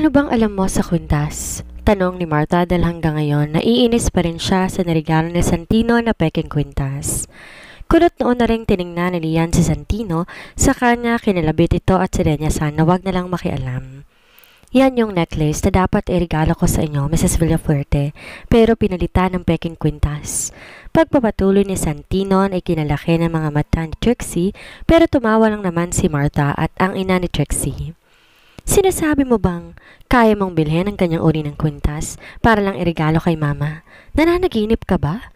Ano bang alam mo sa kwintas? Tanong ni Marta dahil hanggang ngayon naiinis pa rin siya sa narigalo ni Santino na peking kwintas. Kulot noon na rin tiningnan ni Lian si Santino, sa kanya kinalabit ito at sirenyasan na wag na lang makialam. Yan yung necklace na dapat irigalo ko sa inyo, Mrs. Villafuerte, pero pinalitan ng peking kwintas. Pagpapatuloy ni Santino ay kinalaki ng mga mata ni Trixie, pero tumawa lang naman si Marta at ang ina ni Trixie. Sinasabi mo bang kaya mong bilhin ang kanyang uri ng kwintas para lang irigalo kay mama? Nananaginip ka ba?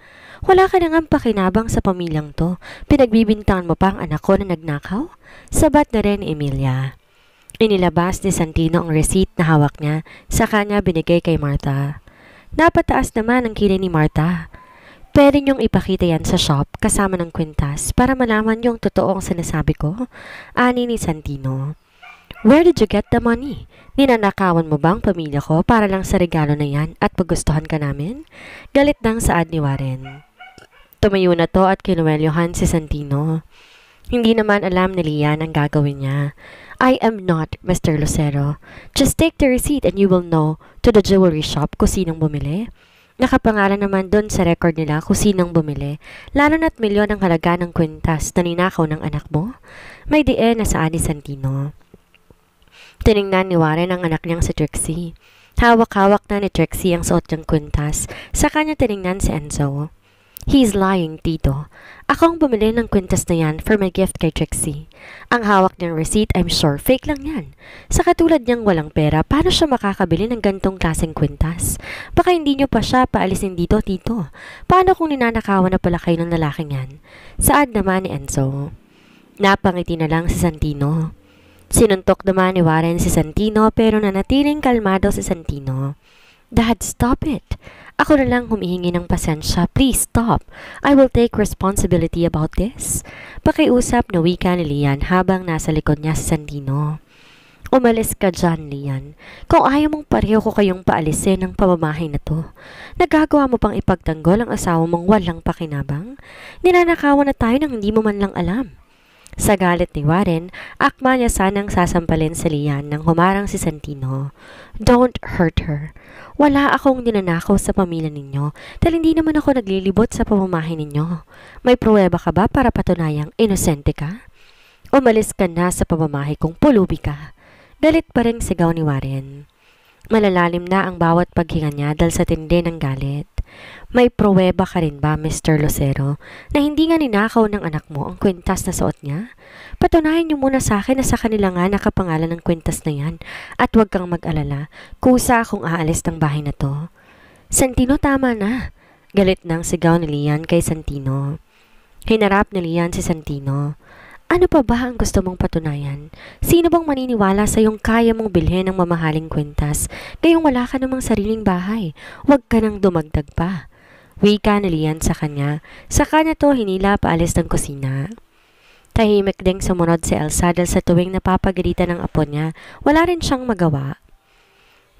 Wala ka nang pakinabang sa pamilyang to. Pinagbibintangan mo pa ang anak ko na nagnakaw? Sabat na rin ni Emilia. Inilabas ni Santino ang receipt na hawak niya, sa kanya binigay kay Marta. Napataas naman ang kilay ni Marta. Pwede niyong ipakita yan sa shop kasama ng kwintas para malaman yung totoong sinasabi ko, ani ni Santino. Where did you get the money? Ninanakawan mo bang pamilya ko para lang sa regalo na yan at pagustuhan ka namin? Galit nang saad ni Warren. Tumayo na to at kinuwelyohan si Santino. Hindi naman alam ni Lian ang gagawin niya. I am not Mr. Lucero. Just take the receipt and you will know to the jewelry shop kung sinong bumili. Nakapangalan naman doon sa record nila kung sinong bumili, lalo na't milyon ang halaga ng kwintas na ninakaw ng anak mo. May diin na saad ni Santino. Tiningnan ni Warren ang anak niyang si Trixie. Hawak-hawak na ni Trixie ang suot niyang kwintas. Sa kanya tiningnan si Enzo. He's lying, Tito. Ako ang bumili ng kwintas na yan for my gift kay Trixie. Ang hawak niyang receipt, I'm sure, fake lang yan. Sa katulad niyang walang pera, paano siya makakabili ng gantong klaseng kwintas? Baka hindi niyo pa siya paalisin dito, Tito. Paano kung ninanakawan na pala kayo ng lalaking yan? Saad naman ni Enzo. Napangiti na lang si Santino. Sinuntok naman ni Warren si Santino pero nanatiling kalmado si Santino. Dad, stop it. Ako na lang humihingi ng pasensya. Please stop. I will take responsibility about this. Pakiusap na wika ni Lian habang nasa likod niya si Santino. Umalis ka dyan, Lian. Kung ayaw mong pareho ko kayong paalisin ng pamamahay na to, nagagawa mo pang ipagtanggol ang asawa mong walang pakinabang? Ninanakawan na tayo nang hindi mo man lang alam. Sa galit ni Warren, akma niya sanang sasampalin si Lian nang humarang si Santino. Don't hurt her. Wala akong ninanakaw sa pamilya ninyo dahil hindi naman ako naglilibot sa pamamahay ninyo. May pruweba ka ba para patunayang inosente ka? Umalis ka na sa pamamahay kung pulubi ka. Galit pa rin sigaw ni Warren. Malalalim na ang bawat paghinga niya dahil sa tindi ng galit. May pruweba ka rin ba, Mr. Lucero, na hindi nga ninakaw ng anak mo ang kwintas na suot niya? Patunayan niyo muna sa akin na sa kanila nga nakapangalan ng kwintas na yan at huwag kang mag-alala, kusa akong aalis ng bahay na to. Santino, tama na. Galit nang sigaw ni Lian kay Santino. Hinarap ni Lian si Santino. Ano pa ba ang gusto mong patunayan? Sino bang maniniwala sa iyong kaya mong bilhin ng mamahaling kwintas kayong wala ka namang sariling bahay? Huwag ka nang dumagdag pa. Wika ni Lian sa kanya. Sa kanya to hinila paalis ng kusina. Tahimik ding sumunod si Elsa dahil sa tuwing napapagalitan ng apo niya, wala rin siyang magawa.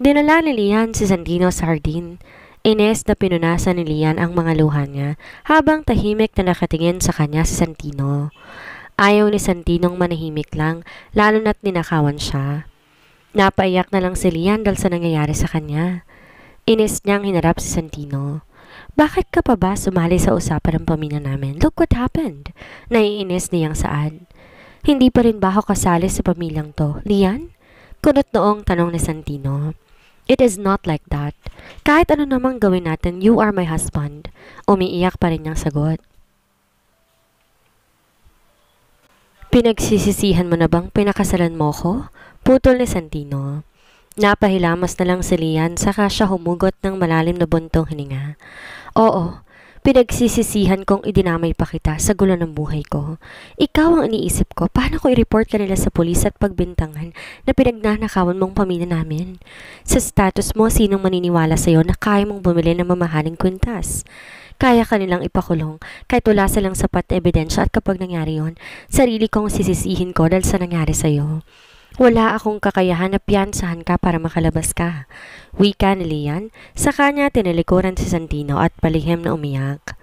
Dinala ni Lian si Santino sa hardin. Ines na pinunasan ni Lian ang mga luha niya habang tahimik na nakatingin sa kanya si Santino. Ayaw ni Santinong manahimik lang, lalo na't ninakawan siya. Napaiyak na lang si Lian dahil sa nangyayari sa kanya. Inis niyang hinarap si Santino. Bakit ka pa ba sumali sa usapan ng pamilya namin? Look what happened. Naiinis niyang saad. Hindi pa rin ba ako kasali sa pamilyang to, Lian? Kunot noong tanong ni Santino. It is not like that. Kahit ano namang gawin natin, you are my husband. Umiiyak pa rin niyang sagot. Pinagsisisihan mo na bang pinakasalan mo ko? Putol ni Santino. Napahilamos na lang si Lian saka siya humugot ng malalim na buntong hininga. Oo, pinagsisisihan kong idinamay pa kita sa gulo ng buhay ko. Ikaw ang iniisip ko, paano ko i-report kanila sa pulis at pagbintangan na pinagnanakawan mong pamilya namin? Sa status mo, sinong maniniwala sa'yo na kaya mong bumili ng mamahaling kwintas? Kaya kanilang ipakulong kahit wala silang sapat na ebidensya at kapag nangyari yon, sarili kong sisisihin ko dahil sa nangyari sa'yo. Wala akong kakayahan na piyansahan ka para makalabas ka. Wika ni Lian, sa kanya tinalikuran si Santino at palihim na umiyak.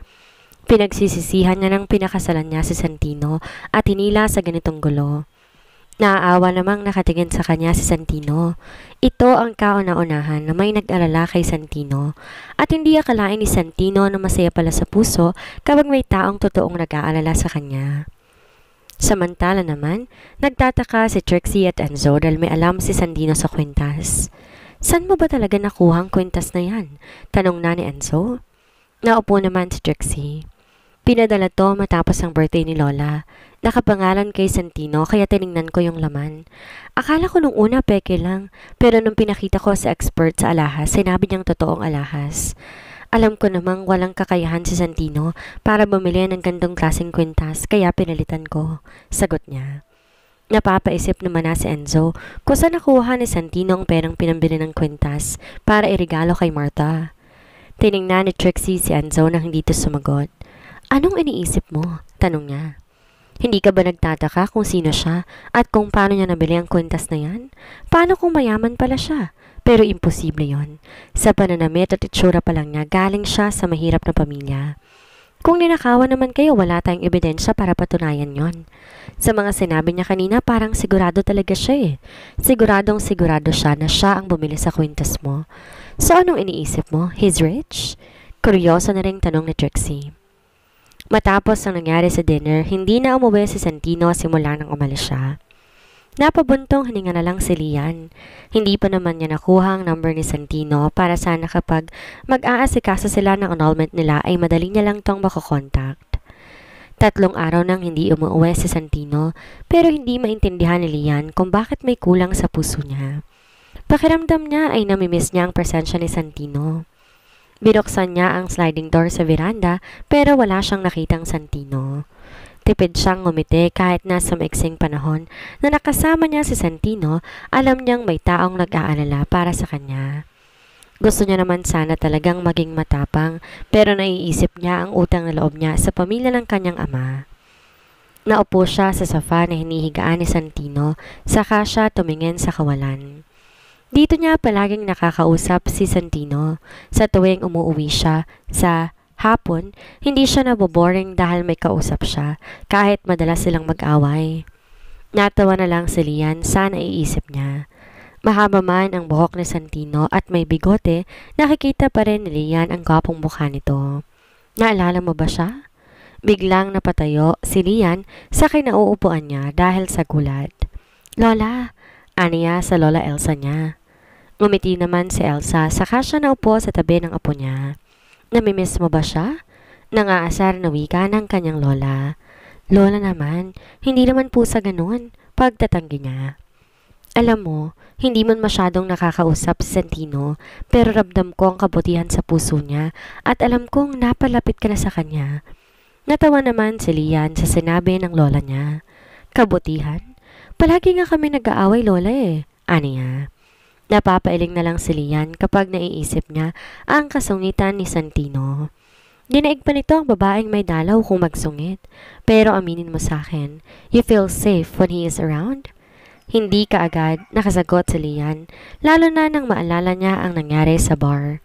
Pinagsisisihan niya ng pinakasalan niya si Santino at hinila sa ganitong gulo. Naaawa namang nakatingin sa kanya si Santino. Ito ang kauna-unahan na may nag-alala kay Santino at hindi akalain ni Santino na masaya pala sa puso kapag may taong totoong nag-aalala sa kanya. Samantala naman, nagtataka si Trixie at Enzo dahil may alam si Santino sa kwintas. Saan mo ba talaga nakuha ang kwintas na yan? Tanong na ni Enzo. Naupo naman si Trixie. Pinadala to matapos ang birthday ni Lola. Nakapangalan kay Santino kaya tiningnan ko yung laman. Akala ko nung una peke lang, pero nung pinakita ko sa expert sa alahas, sinabi niyang totoong alahas. Alam ko namang walang kakayahan si Santino para bumili ng gandong klaseng kwintas kaya pinalitan ko. Sagot niya. Napapaisip naman na si Enzo kung saan nakuha ni Santino ang perang pinambili ng kwintas para irigalo kay Martha. Tiningnan ni Trixie si Enzo nang hindi to sumagot. Anong iniisip mo? Tanong niya. Hindi ka ba nagtataka kung sino siya at kung paano niya nabili ang kwintas na yan? Paano kung mayaman pala siya? Pero imposible yon. Sa pananamit at itsura pa lang niya, galing siya sa mahirap na pamilya. Kung ninakawan naman kayo, wala tayong ebidensya para patunayan yon. Sa mga sinabi niya kanina, parang sigurado talaga siya eh. Siguradong sigurado siya na siya ang bumili sa kwintas mo. So anong iniisip mo? He's rich? Kuryoso na ring tanong ni Trixie. Matapos ang nangyari sa dinner, hindi na umuwi si Santino simula nang umalis siya. Napabuntong hininga na lang si Lian. Hindi pa naman niya nakuha ang number ni Santino para sana kapag mag-aasikaso sila ng annulment nila ay madali niya lang tong makokontakt. 3 araw nang hindi umuwi si Santino pero hindi maintindihan ni Lian kung bakit may kulang sa puso niya. Pakiramdam niya ay namimiss niya ang presensya ni Santino. Binuksan niya ang sliding door sa veranda pero wala siyang nakitang Santino. Tipid siyang ngumiti kahit nasa maiksing panahon na nakasama niya si Santino, alam niyang may taong nag-aalala para sa kanya. Gusto niya naman sana talagang maging matapang pero naiisip niya ang utang na loob niya sa pamilya ng kanyang ama. Naupo siya sa sofa na hinihigaan ni Santino, saka siya tumingin sa kawalan. Dito niya palaging nakakausap si Santino. Sa tuwing umuwi siya sa hapon, hindi siya naboboring dahil may kausap siya, kahit madalas silang mag-away. Natawa na lang si Lian sa naiisip niya. Mahaba man ang buhok ni Santino at may bigote, nakikita pa rin ni Lian ang gwapong mukha nito. Naalala mo ba siya? Biglang napatayo si Lian sa kinauupuan niya dahil sa gulat. Lola, aniya sa Lola Elsa niya. Ngumiti naman si Elsa saka siya naupo sa tabi ng apo niya. Namimiss mo ba siya? Nangaasar na wika ng kanyang lola. Lola naman, hindi naman po sa ganun, pagtatanggi niya. Alam mo, hindi man masyadong nakakausap si Santino pero ramdam ko ang kabutihan sa puso niya at alam kong napalapit ka na sa kanya. Natawa naman si Lian sa sinabi ng lola niya. Kabutihan? Palagi nga kami nag-aaway lola eh, aniya. Napapailing na lang si Lian kapag naiisip niya ang kasungitan ni Santino. Dinaig pa nito ang babaeng may dalaw kung magsungit. Pero aminin mo sa akin, you feel safe when he is around? Hindi kaagad nakasagot si Lian, lalo na nang maalala niya ang nangyari sa bar.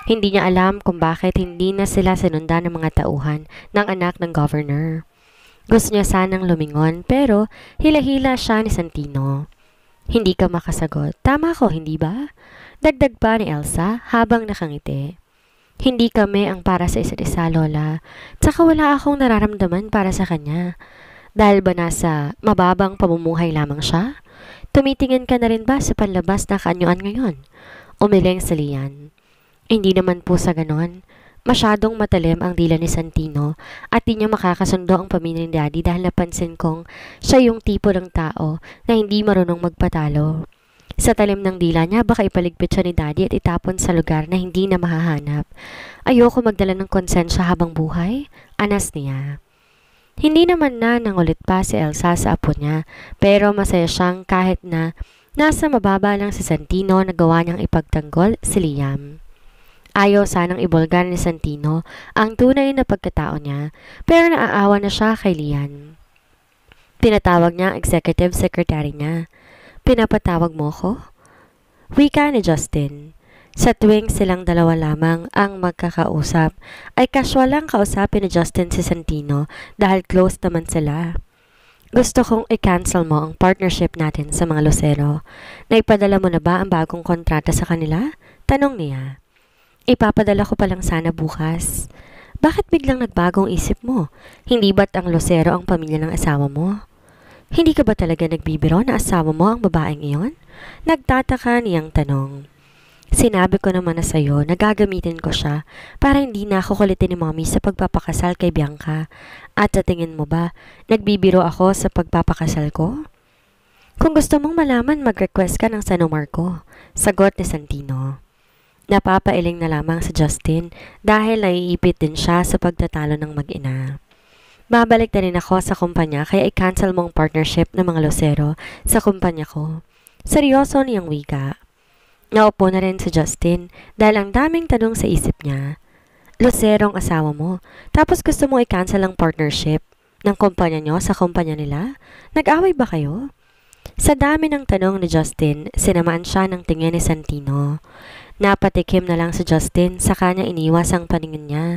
Hindi niya alam kung bakit hindi na sila sinundan ng mga tauhan ng anak ng governor. Gusto niya sanang lumingon pero hila-hila siya ni Santino. Hindi ka makasagot. Tama ko, hindi ba? Dagdag pa ni Elsa habang nakangiti. Hindi kami ang para sa isa't isa, Lola. Tsaka wala akong nararamdaman para sa kanya. Dahil ba nasa mababang pamumuhay lamang siya? Tumitingin ka na rin ba sa panlabas na kaanyuan ngayon? Umiling si Lian. Hindi naman po sa ganon. Masyadong matalim ang dila ni Santino at di niya makakasundo ang pamilya ni Daddy dahil napansin kong siya yung tipo ng tao na hindi marunong magpatalo. Sa talim ng dila niya, baka ipaligpit siya ni Daddy at itapon sa lugar na hindi na mahahanap. Ayoko magdala ng konsensya habang buhay, anas niya. Hindi naman na nangulit pa si Elsa sa apo niya, pero masaya siyang kahit na nasa mababa lang si Santino na gawa niyang ipagtanggol si Liam. Ayaw sanang ibulgar ni Santino ang tunay na pagkatao niya, pero naaawa na siya kay Lian. Pinatawag niya ang executive secretary niya. Pinapatawag mo ko? Wika ni Justin. Sa tuwing silang dalawa lamang ang magkakausap, ay casual lang kausapin ni Justin si Santino dahil close naman sila. Gusto kong i-cancel mo ang partnership natin sa mga losero. Naipadala mo na ba ang bagong kontrata sa kanila? Tanong niya. Ipapadala ko pa lang sana bukas. Bakit biglang nagbagong isip mo? Hindi ba't ang losero ang pamilya ng asawa mo? Hindi ka ba talaga nagbibiro na asawa mo ang babaeng iyon? Nagtataka niyang tanong. Sinabi ko naman na sa'yo na gagamitin ko siya para hindi na ako kulitin ni mommy sa pagpapakasal kay Bianca. At sa tingin mo ba, nagbibiro ako sa pagpapakasal ko? Kung gusto mong malaman, mag-request ka ng San Marco. Sagot ni Santino. Napapailing na lamang si Justin dahil naiipit din siya sa pagtatalo ng mag-ina. Babalik na rin ako sa kumpanya kaya i-cancel mo ang partnership ng mga losero sa kumpanya ko. Seryoso niyang wika. Naupo na rin si Justin dahil ang daming tanong sa isip niya. Loserong asawa mo, tapos gusto mo i-cancel ang partnership ng kumpanya niyo sa kumpanya nila? Nag-away ba kayo? Sa dami ng tanong ni Justin, sinamaan siya ng tingin ni Santino. Napatikim na lang si Justin sa kanya iniwas ang paningin niya.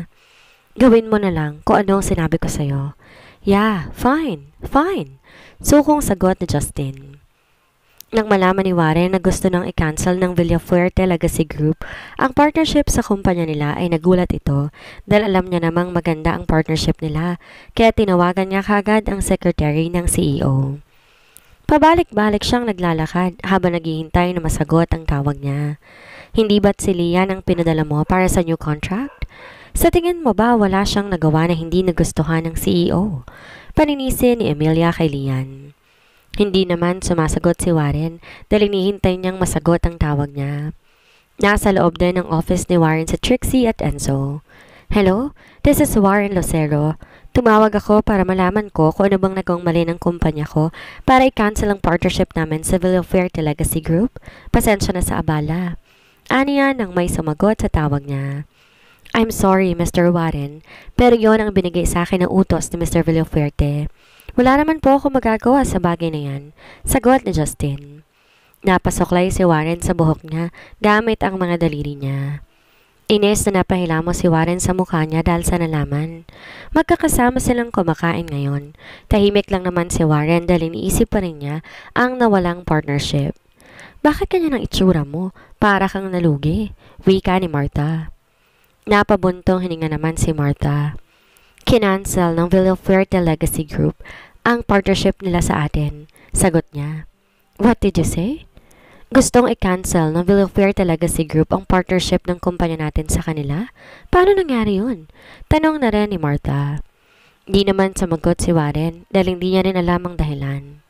Gawin mo na lang kung ano ang sinabi ko sa'yo. Yeah, fine, fine. Sukong sagot ni Justin. Nang malaman ni Warren na gusto nang i-cancel ng Villafuerte Legacy Group ang partnership sa kumpanya nila ay nagulat ito dahil alam niya namang maganda ang partnership nila kaya tinawagan niya kagad ang secretary ng CEO. Pabalik-balik siyang naglalakad habang naghihintay na masagot ang tawag niya. Hindi ba't si Lian ang pinadala mo para sa new contract? Sa tingin mo ba wala siyang nagawa na hindi nagustuhan ng CEO? Paninisi ni Emilia kay Lian. Hindi naman sumasagot si Warren dahil hinihintay niyang masagot ang tawag niya. Nasa loob din ng office ni Warren sa Trixie at Enzo. Hello, this is Warren Lucero. Tumawag ako para malaman ko kung ano bang nagawang mali ng kumpanya ko para i-cancel ang partnership namin sa Villafuerte Legacy Group. Pasensya na sa abala. Aniya nang may sumagot sa tawag niya. I'm sorry, Mr. Warren, pero yon ang binigay sa akin ng utos ni Mr. Villafuerte. Wala naman po ako magagawa sa bagay na yan, sagot ni Justin. Napasoklay si Warren sa buhok niya gamit ang mga daliri niya. Ines na napahilamos si Warren sa mukha niya dahil sa nalaman. Magkakasama silang kumakain ngayon. Tahimik lang naman si Warren dahil iniisip pa rin niya ang nawalang partnership. Bakit kanya ng itsura mo? Para kang nalugi, wika ni Martha. Napabuntong hininga naman si Martha. Kinancel ng Villafuerte Legacy Group ang partnership nila sa atin, sagot niya. What did you say? Gustong i-cancel ng Villafuerte Legacy Group ang partnership ng kumpanya natin sa kanila? Paano nangyari yun? Tanong na rin ni Martha. Di naman sumagot si Warren dahil hindi niya rin alam ang dahilan.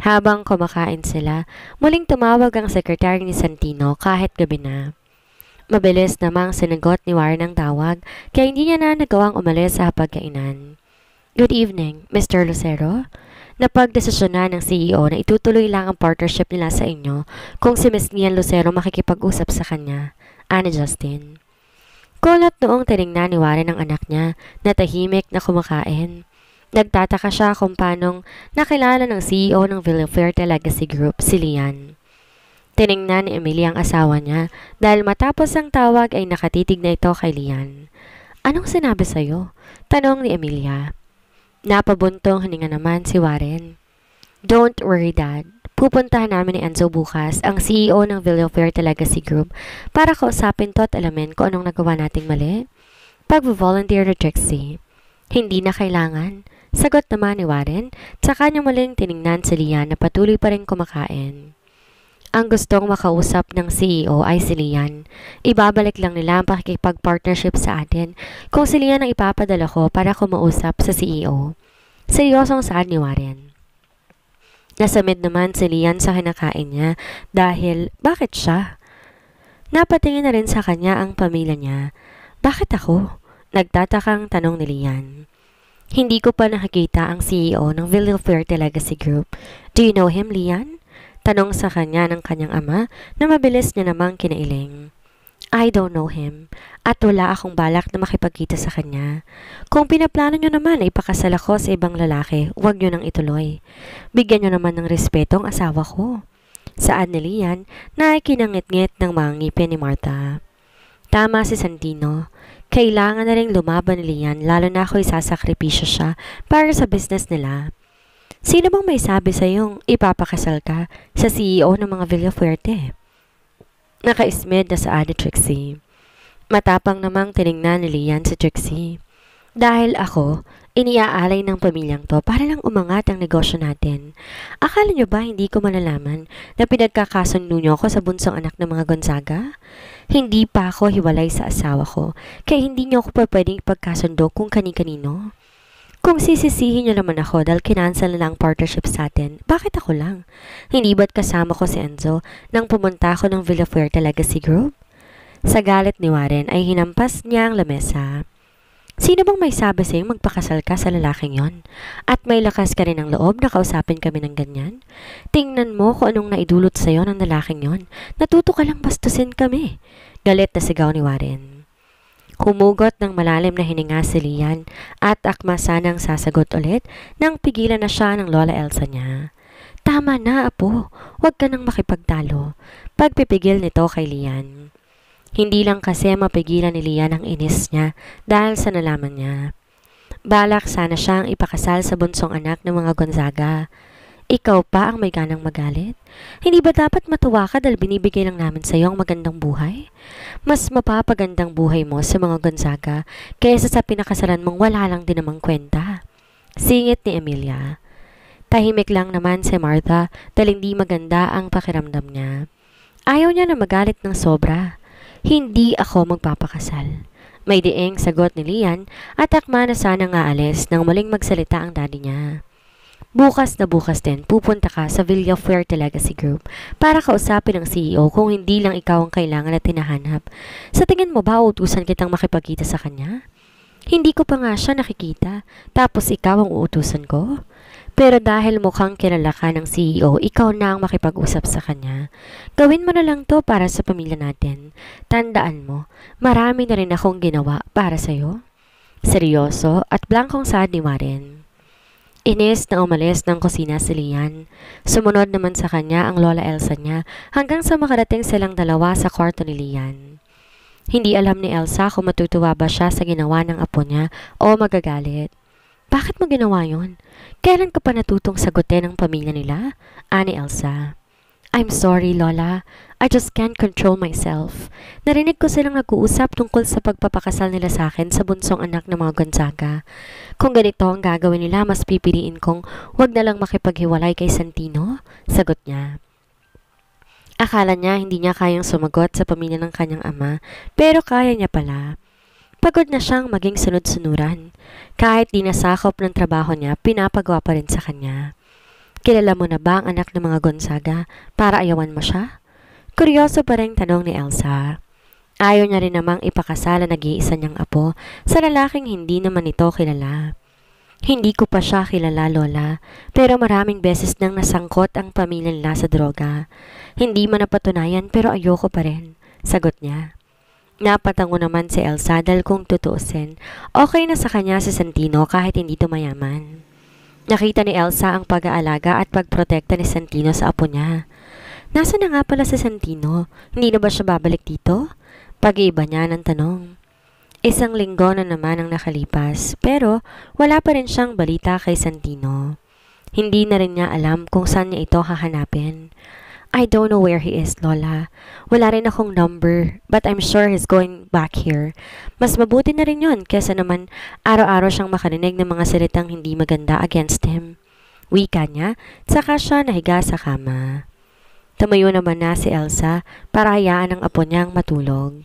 Habang kumakain sila, muling tumawag ang sekretary ni Santino kahit gabi na. Mabilis namang sinagot ni Warren ang tawag kaya hindi niya na nagawang umalis sa hapagkainan. Good evening, Mr. Lucero. Napagdesisyonan ng CEO na itutuloy lang ang partnership nila sa inyo kung si Miss Nian Lucero makikipag-usap sa kanya, ani Justin. Kulat noong tinignan ni Warren ang anak niya na tahimik na kumakain. Nagtataka siya kung paanong nakilala ng CEO ng Villafuerte Legacy Group si Lian. Tiningnan ni Emilia ang asawa niya dahil matapos ang tawag ay nakatitig na ito kay Lian. Anong sinabi sa'yo? Tanong ni Emilia. Napabuntong hininga naman si Warren. Don't worry, Dad. Pupuntahan namin ni Enzo bukas ang CEO ng Villafuerte Legacy Group para kausapin to at alamin kung anong nagawa nating mali. Pag-volunteer ni Trixie. Hindi na kailangan. Sagot naman ni Warren, tsaka niya muling tiningnan si Lian na patuloy pa rin kumakain. Ang gustong makausap ng CEO ay si Lian. Ibabalik lang nila ang pakikipag-partnership sa atin kung si Lian ang ipapadala ko para kumausap sa CEO. Seryosong saad ni Warren. Nasamid naman si Lian sa kinakain niya dahil bakit siya? Napatingin na rin sa kanya ang pamilya niya. Bakit ako? Nagtatakang tanong ni Lian. Hindi ko pa nakikita ang CEO ng Villafuerte Legacy Group. Do you know him, Lian? Tanong sa kanya ng kanyang ama na mabilis niya namang kinailing. I don't know him at wala akong balak na makipagkita sa kanya. Kung pinaplano niyo naman na ipakasal ako sa ibang lalaki, huwag niyo nang ituloy. Bigyan niyo naman ng respeto ang asawa ko. Saan ni Lian na ikinangit-ngit ng mga ngipin ni Martha. Tama si Santino. Kailangan na ring lumaban ni Lian lalo na ako isasakripisyo siya para sa business nila. Sino bang may sabi sa'yong ipapakasal ka sa CEO ng mga Villafuerte? Nakaismed na sa ni Trixie. Matapang namang tiningnan ni Lian si Trixie. Dahil ako, iniaalay ng pamilyang to para lang umangat ang negosyo natin. Akala niyo ba hindi ko malalaman na pinagkakasundo niyo ako sa bunsong anak ng mga Gonzaga? Hindi pa ako hiwalay sa asawa ko, kaya hindi niyo ako pa pwedeng ipagkasundo kung kani-kanino. Kung sisisihin niyo naman ako dahil kinansel na lang ang partnership sa atin, bakit ako lang? Hindi ba't kasama ko si Enzo nang pumunta ako ng Villafuerte Legacy Group? Sa galit ni Warren ay hinampas niya ang lamesa. Sino bang may sabi sa'yo magpakasal ka sa lalaking yon? At may lakas ka rin ng loob na kausapin kami ng ganyan? Tingnan mo kung anong naidulot sa'yo ng lalaking yon. Natuto ka lang bastusin kami. Galit na sigaw ni Warren. Humugot ng malalim na hininga si Lian at akma sanang sasagot ulit nang pigilan na siya ng Lola Elsa niya. Tama na, apo. Huwag ka nang makipagtalo. Pagpipigil nito kay Lian. Hindi lang kasi mapigilan ni Lian ang inis niya dahil sa nalaman niya. Balak sana siyang ipakasal sa bunsong anak ng mga Gonzaga. Ikaw pa ang may ganang magalit? Hindi ba dapat matuwa ka dahil binibigay lang namin sa iyo ang magandang buhay? Mas mapapagandang buhay mo sa mga Gonzaga kaysa sa pinakasalan mong wala lang din namang kwenta. Singit ni Emilia. Tahimik lang naman si Martha dahil hindi maganda ang pakiramdam niya. Ayaw niya na magalit ng sobra. Hindi ako magpapakasal. May dieng sagot ni Lian at akma na sanang aalis nang muling magsalita ang daddy niya. Bukas na bukas din pupunta ka sa Villafuerte Legacy Group para kausapin ang CEO kung hindi lang ikaw ang kailangan at hinahanap. Sa tingin mo ba utusan kitang makipagkita sa kanya? Hindi ko pa nga siya nakikita, tapos ikaw ang uutusan ko? Pero dahil mukhang kilala ka ng CEO, ikaw na ang makipag-usap sa kanya. Gawin mo na lang to para sa pamilya natin. Tandaan mo, marami na rin akong ginawa para sa'yo. Seryoso at blankong saad ni Warren. Inis na umalis ng kusina si Lian. Sumunod naman sa kanya ang Lola Elsa niya hanggang sa makarating silang dalawa sa kwarto ni Lian. Hindi alam ni Elsa kung matutuwa ba siya sa ginawa ng apo niya o magagalit. Bakit mo ginawa yon? Kailan ka pa natutong sagutin ang pamilya nila? Ani Elsa. I'm sorry, Lola. I just can't control myself. Narinig ko silang nag-uusap tungkol sa pagpapakasal nila sa akin sa bunsong anak ng mga Gonzaga. Kung ganito ang gagawin nila, mas pipiliin kong huwag na lang makipaghiwalay kay Santino, sagot niya. Akala niya hindi niya kayang sumagot sa pamilya ng kanyang ama, pero kaya niya pala. Pagod na siyang maging sunod-sunuran. Kahit di nasakop ng trabaho niya, pinapagawa pa rin sa kanya. Kilala mo na ba ang anak ng mga Gonzaga para ayawan mo siya? Kuryoso pa rin tanong ni Elsa. Ayaw niya rin namang ipakasal ang nag-iisa niyang apo sa lalaking hindi naman ito kilala. Hindi ko pa siya kilala, Lola, pero maraming beses nang nasangkot ang pamilya nila sa droga. Hindi man napatunayan pero ayoko pa rin, sagot niya. Napatango naman si Elsa dahil kung tutuusin, okay na sa kanya si Santino kahit hindi ito mayaman. Nakita ni Elsa ang pag-aalaga at pagprotekta ni Santino sa apo niya. Nasaan na nga pala si Santino? Hindi na ba siya babalik dito? Pag-iiba niya ng tanong. Isang linggo na naman ang nakalipas, pero wala pa rin siyang balita kay Santino. Hindi na rin niya alam kung saan niya ito hahanapin. I don't know where he is, Lola. Wala rin akong number, but I'm sure he's going back here. Mas mabuti na rin yun kesa naman araw-araw siyang makarinig ng mga salitang hindi maganda against him. Wika niya, saka siya nahiga sa kama. Tumayo naman na si Elsa para hayaan ang apo niyang matulog.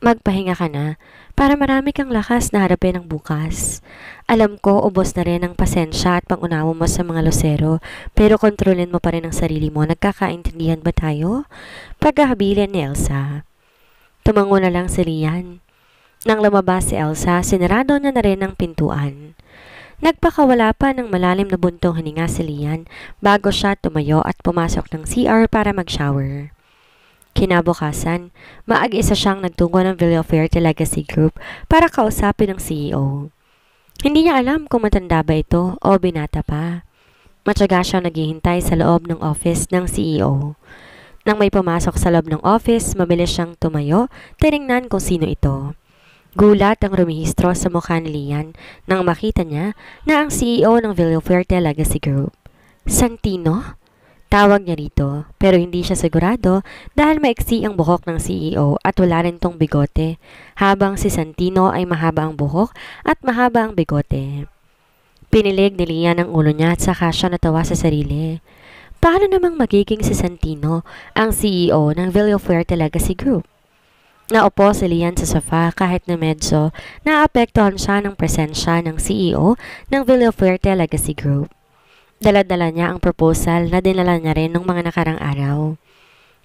Magpahinga ka na para marami kang lakas na harapin ang bukas. Alam ko ubos na rin ang pasensya at pangunawa mo sa mga losero, pero kontrolin mo pa rin ang sarili mo. Nagkakaintindihan ba tayo? Pagkahabilin ni Elsa. Tumango na lang si Lian. Nang lumabas si Elsa, sinarado niya na rin ang pintuan. Nagpakawala pa ng malalim na buntong hininga si Lian bago siya tumayo at pumasok ng CR para mag-shower. Kinabukasan, maag-isa siyang nagtungo ng Villafuerte Legacy Group para kausapin ang CEO. Hindi niya alam kung matanda ba ito o binata pa. Matyaga siyang naghihintay sa loob ng office ng CEO. Nang may pumasok sa loob ng office, mabilis siyang tumayo, tiningnan kung sino ito. Gulat ang rumihistro sa mukha ni Lian nang makita niya na ang CEO ng Villafuerte Legacy Group. Santino? Tawag niya rito, pero hindi siya sigurado dahil maiksi ang buhok ng CEO at wala rin tong bigote, habang si Santino ay mahaba ang buhok at mahaba ang bigote. Pinilig ni Lian ang ulo niya at saka siya natawa sa sarili. Paano namang magiging si Santino ang CEO ng Villafuerte Legacy Group? Naupo si Lian sa sofa kahit na medyo naapektuhan siya ng presensya ng CEO ng Villafuerte Legacy Group. Dala-dala niya ang proposal na dinala niya rin nung mga nakarang araw.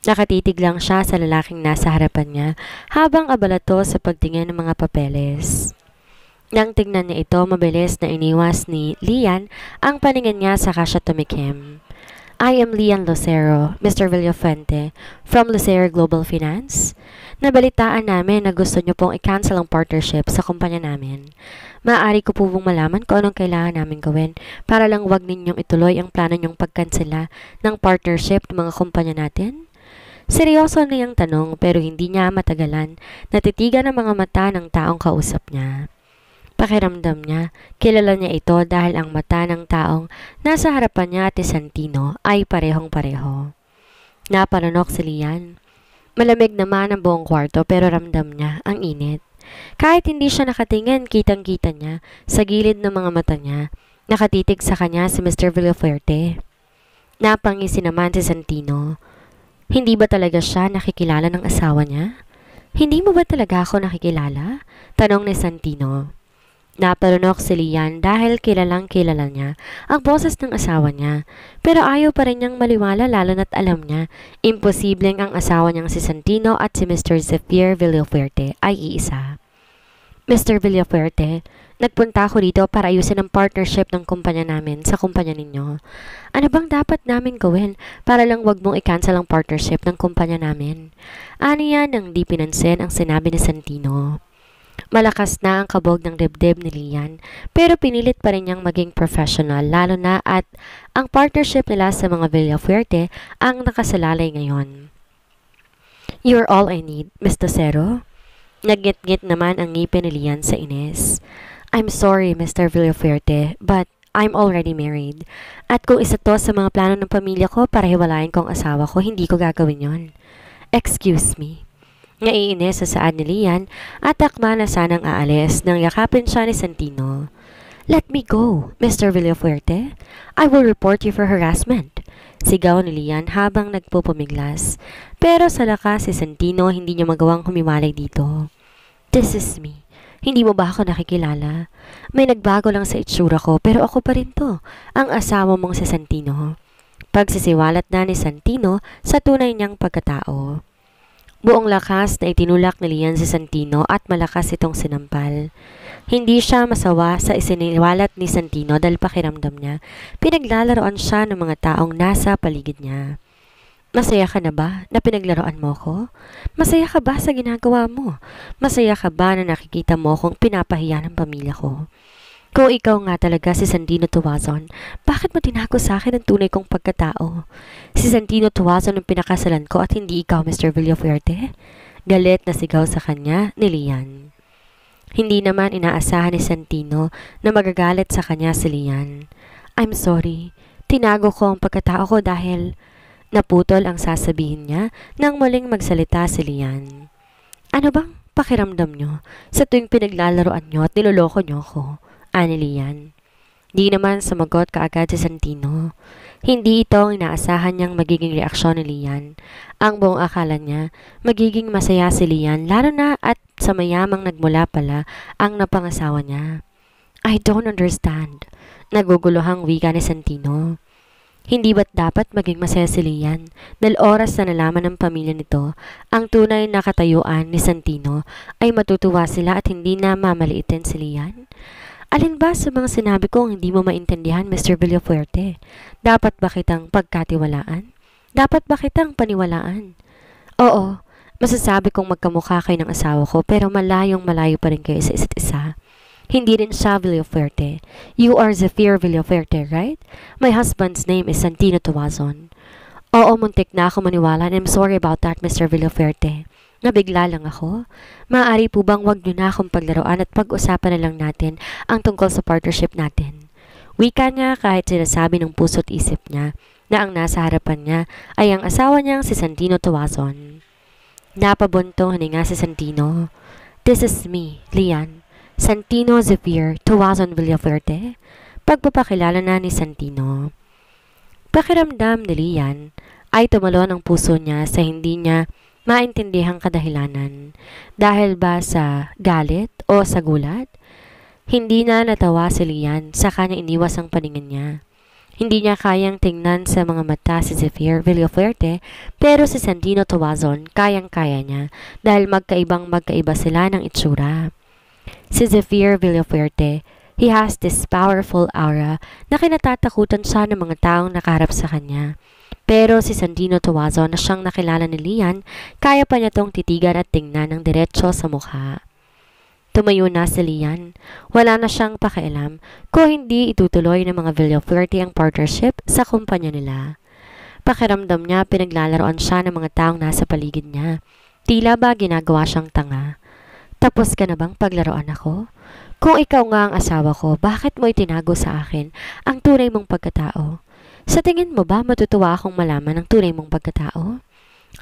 Nakatitig lang siya sa lalaking nasa harapan niya habang abala to sa pagtingin ng mga papeles. Nang tignan niya ito, mabilis na iniwas ni Lian ang paningin niya saka siya tumikim. I am Lian Lucero, Mr. Villafuerte, from Lucero Global Finance. Nabalitaan namin na gusto niyo pong i-cancel ang partnership sa kumpanya namin. Maaari ko po pong malaman kung anong kailangan namin gawin para lang wag ninyong ituloy ang plano niyong pagkansela ng partnership ng mga kumpanya natin? Seryoso na yung tanong pero hindi niya matagalan. Natitigan ang mga mata ng taong kausap niya. Pakiramdam niya, kilala niya ito dahil ang mata ng taong nasa harapan niya at ni Santino ay parehong-pareho. Napalunok si Lian. Malamig naman ang buong kwarto pero ramdam niya ang init. Kahit hindi siya nakatingin, kitang-kita niya sa gilid ng mga mata niya, nakatitig sa kanya si Mr. Villafuerte. Napangisi naman si Santino. Hindi ba talaga siya nakikilala ng asawa niya? Hindi mo ba talaga ako nakikilala? Tanong ni Santino. Napalunok si Lian dahil kilalang kilala niya ang boses ng asawa niya, pero ayaw pa rin niyang maliwala lalo na't alam niya imposibleng ang asawa niyang si Santino at si Mr. Zephyr Villafuerte ay iisa. Mr. Villafuerte, nagpunta ako dito para ayusin ang partnership ng kumpanya namin sa kumpanya ninyo. Ano bang dapat namin gawin para lang wag mong i-cancel ang partnership ng kumpanya namin? Aniya nang di pinansin ang sinabi ni Santino. Malakas na ang kabog ng dibdib ni Lian, pero pinilit pa rin niyang maging professional lalo na at ang partnership nila sa mga Villafuerte ang nakasalalay ngayon. You're all I need, Miss Lucero. Nagngit-ngit naman ang ngipin ni Lian sa inis. I'm sorry, Mr. Villafuerte, but I'm already married. At kung isa to sa mga plano ng pamilya ko para hiwalayan kong asawa ko, hindi ko gagawin yon. Excuse me. Naiinis sa saad ni Lian at takma na sanang aalis nang yakapin siya ni Santino. Let me go, Mr. Villafuerte. I will report you for harassment. Sigaw ni Lian habang nagpupumiglas. Pero sa lakas si Santino hindi niya magawang humiwalay dito. This is me. Hindi mo ba ako nakikilala? May nagbago lang sa itsura ko pero ako pa rin to, ang asawa mong si Santino. Pagsisiwalat na ni Santino sa tunay niyang pagkatao. Buong lakas na itinulak ni Lian si Santino at malakas itong sinampal. Hindi siya masawa sa isiniwalat ni Santino dahil pakiramdam niya, pinaglalaroan siya ng mga taong nasa paligid niya. Masaya ka na ba na pinaglaruan mo ko? Masaya ka ba sa ginagawa mo? Masaya ka ba na nakikita mo kong pinapahiya ng pamilya ko? Kung ikaw nga talaga si Santino Tuwazon, bakit mo tinago sa akin ang tunay kong pagkatao? Si Santino Tuwazon ang pinakasalan ko at hindi ikaw, Mr. Villafuerte? Galit na sigaw sa kanya ni Lian. Hindi naman inaasahan ni Santino na magagalit sa kanya si Lian. I'm sorry, tinago ko ang pagkatao ko dahil naputol ang sasabihin niya nang muling magsalita si Lian. Ano bang pakiramdam niyo sa tuwing pinaglalaroan niyo at niloloko niyo ako? Ani Lian. Di naman sumagot kaagad si Santino. Hindi ito ang inaasahan niyang magiging reaksyon ni Lian. Ang buong akala niya, magiging masaya si Lian lalo na at sa mayamang nagmula pala ang napangasawa niya. I don't understand. Naguguluhang wika ni Santino. Hindi ba't dapat maging masaya si Lian dahil oras na nalaman ng pamilya nito ang tunay na katayuan ni Santino ay matutuwa sila at hindi na mamaliitin si Lian? Alin ba sa mga sinabi ko ang hindi mo maintindihan, Mr. Villafuerte? Dapat ba kitang pagkatiwalaan? Dapat ba kitang paniwalaan? Oo, masasabi kong magkamukha kayo ng asawa ko pero malayong malayo pa rin kayo sa isa't isa. Hindi rin siya Villafuerte. You are Zephyr Villafuerte, right? My husband's name is Santino Tuwazon. Oo, muntik na ako maniwala and I'm sorry about that, Mr. Villafuerte. Nabigla lang ako. Maaari po bang wag niyo na akong paglaruan at pag-usapan na lang natin ang tungkol sa partnership natin? Wika niya kahit sinasabi ng puso't isip niya na ang nasa harapan niya ay ang asawa niyang si Santino Tuazon. Napabuntong hininga si Santino. "This is me, Lian. Santino Xavier Tuazon Villafuerte." Pagpapakilala na ni Santino. Pakiramdam ni Lian ay tumalon ang puso niya sa hindi niya maintindihang kadahilanan. Dahil ba sa galit o sa gulat? Hindi na natawa si Lian sa kanya iniwas ang paningin niya. Hindi niya kayang tingnan sa mga mata si Xavier Villafuerte pero si Santino Tuazon kayang-kaya niya dahil magkaiba sila ng itsura. Si Xavier Villafuerte, he has this powerful aura na kinatatakutan siya ng mga taong nakaharap sa kanya. Pero si Santino Tuazon na siyang nakilala ni Lian, kaya pa niya tong titigan at tingnan ng diretso sa mukha. Tumayo na si Lian. Wala na siyang pakialam kung hindi itutuloy ng mga Villafuerte ang partnership sa kumpanya nila. Pakiramdam niya pinaglalaroan siya ng mga taong nasa paligid niya. Tila ba ginagawa siyang tanga? "Tapos ka na bang paglaruan ako? Kung ikaw nga ang asawa ko, bakit mo itinago sa akin ang tunay mong pagkatao? Sa tingin mo ba matutuwa akong malaman ang tunay mong pagkatao?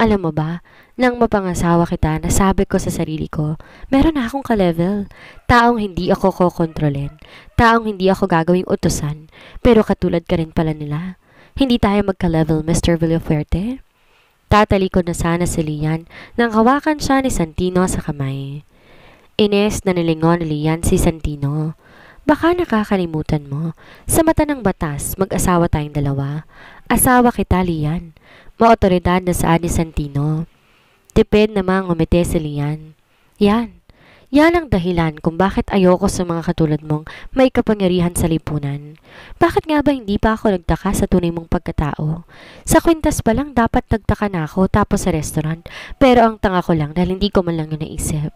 Alam mo ba, nang mapangasawa kita, nasabi ko sa sarili ko, meron na akong ka-level. Taong hindi ako kokontrolin. Taong hindi ako gagawing utusan. Pero katulad ka rin pala nila. Hindi tayo magka-level, Mr. Villafuerte." Tatalikod na sana si Lian nang hawakan siya ni Santino sa kamay. Ines na nilingon ni Lian si Santino. "Baka nakakalimutan mo. Sa mata ng batas, mag-asawa tayong dalawa. Asawa kita, Lian." Maotoridad na saan ni Santino. Tipid namang umiti si Lian. Yan ang dahilan kung bakit ayoko sa mga katulad mong may kapangyarihan sa lipunan. Bakit nga ba hindi pa ako nagtaka sa tunay mong pagkatao? Sa kwintas pa lang dapat nagtaka na ako tapos sa restaurant, pero ang tanga ko lang dahil hindi ko man lang yun naisip.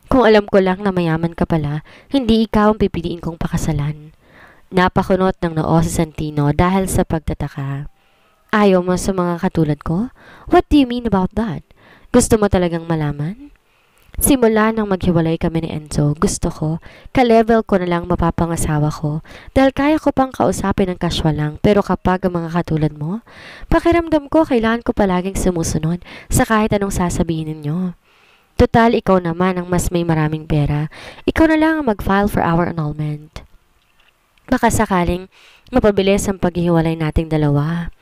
Kung alam ko lang na mayaman ka pala, hindi ikaw ang pipiliin kong pakasalan. Napakunot ng noo si Santino dahil sa pagtataka. Ayaw mo sa mga katulad ko? What do you mean about that? Gusto mo talagang malaman? Simula nang maghiwalay kami ni Enzo, gusto ko, ka-level ko na lang mapapangasawa ko dahil kaya ko pang kausapin ng casual lang, pero kapag ang mga katulad mo, pakiramdam ko kailangan ko palaging sumusunod sa kahit anong sasabihin ninyo. Total, ikaw naman ang mas may maraming pera. Ikaw na lang ang mag-file for our annulment. Baka sakaling mapabilis ang paghihiwalay nating dalawa.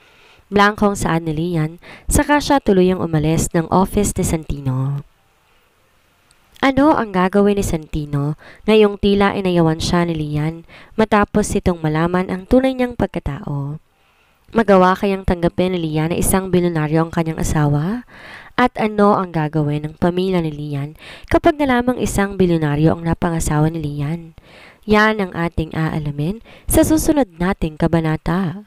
Blankong saan ni Lian, saka siya tuluyang umalis ng office ni Santino. Ano ang gagawin ni Santino ngayong tila inayawan siya ni Lian matapos itong malaman ang tunay niyang pagkatao? Magawa kayang tanggapin ni Lian na isang bilyonaryo ang kanyang asawa? At ano ang gagawin ng pamilya ni Lian kapag nalamang isang bilyonaryo ang napangasawa ni Lian? Yan ang ating aalamin sa susunod nating kabanata.